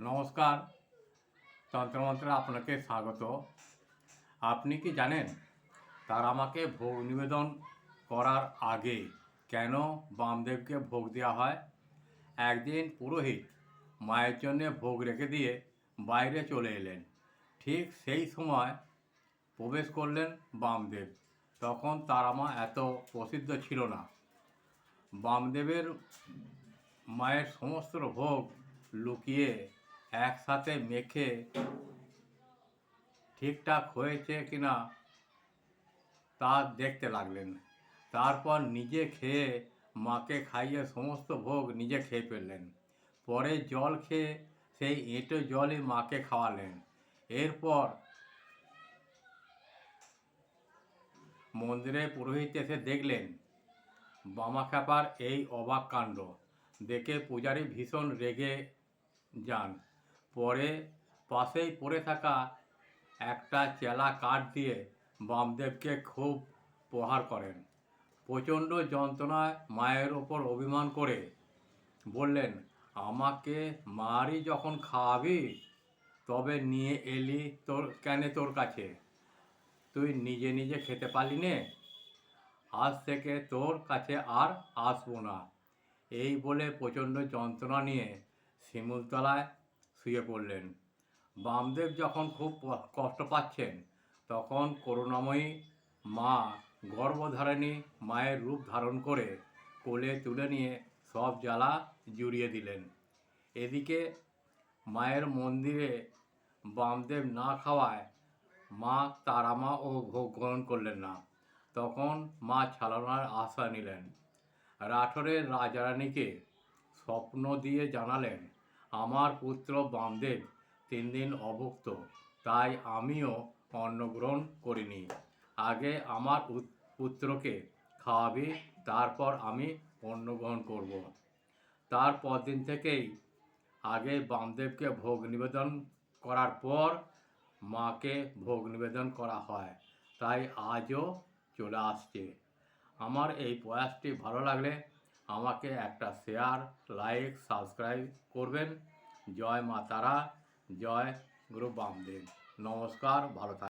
নমস্কার, তন্ত্রমন্ত্রে আপনাকে স্বাগত। আপনি কি জানেন আমাকে ভোগ নিবেদন করার আগে কেন বামদেবকে ভোগ দেওয়া হয়? একদিন পুরোহিত মায়ের জন্যে ভোগ রেখে দিয়ে বাইরে চলে এলেন। ঠিক সেই সময় প্রবেশ করলেন বামদেব। তখন তারামা এত প্রসিদ্ধ ছিল না। বামদেবের মায়ের সমস্ত ভোগ লুকিয়ে একসাথে মেখে ঠিকঠাক হয়েছে কিনা তা দেখতে লাগলেন। তারপর নিজে খেয়ে মাকে খাইয়ে সমস্ত ভোগ নিজে খেয়ে ফেললেন। পরে জল খেয়ে সেই এঁটো জলই মাকে খাওয়ালেন। এরপর মন্দিরে পুরোহিত এসে দেখলেন বামাখ্যাপার এই অবাক কাণ্ড দেখে পূজারী ভীষণ রেগে যান। পরে পাশেই পড়ে থাকা একটা চেলা কাঠ দিয়ে বামদেবকে খুব প্রহার করেন। প্রচণ্ড যন্ত্রণায় মায়ের ওপর অভিমান করে বললেন, আমাকে মারই যখন খাওয়াবি তবে নিয়ে এলি তোর কাছে, তুই নিজে নিজে খেতে পারলি নে, আজ থেকে তোর কাছে আর আসবো না। এই বলে প্রচণ্ড যন্ত্রণা নিয়ে শিমুলতলায় শুয়ে পড়লেন। বামদেব যখন খুব কষ্ট পাচ্ছেন তখন করুণাময়ী মা গর্ভধারিণী মায়ের রূপ ধারণ করে কোলে তুলে নিয়ে সব জ্বালা জুড়িয়ে দিলেন। এদিকে মায়ের মন্দিরে বামদেব না খাওয়ায় মা তারামা ও ভোগ গ্রহণ করলেন না। তখন মা ছাড়ানোর আশা নিলেন। রাঠোরের রাজারানীকে স্বপ্ন দিয়ে জানালেন, আমার পুত্র বামদেব 3 দিন অভুক্ত, তাই আমিও অন্ন গ্রহণ করিনি। আগে আমার পুত্রকে খাওয়াবি, তারপর আমি অন্ন গ্রহণ করব। তারপর দিন থেকেই আগে বামদেবকে ভোগ নিবেদন করার পর মাকে ভোগ নিবেদন করা হয়, তাই আজও চলে আসছে। আমার এই প্রয়াসটি ভালো লাগলে আমাকে একটা শেয়ার, লাইক, সাবস্ক্রাইব করবেন। জয় মা তারা, জয় গুরু বামদেব। নমস্কার, ভালো থাকবেন।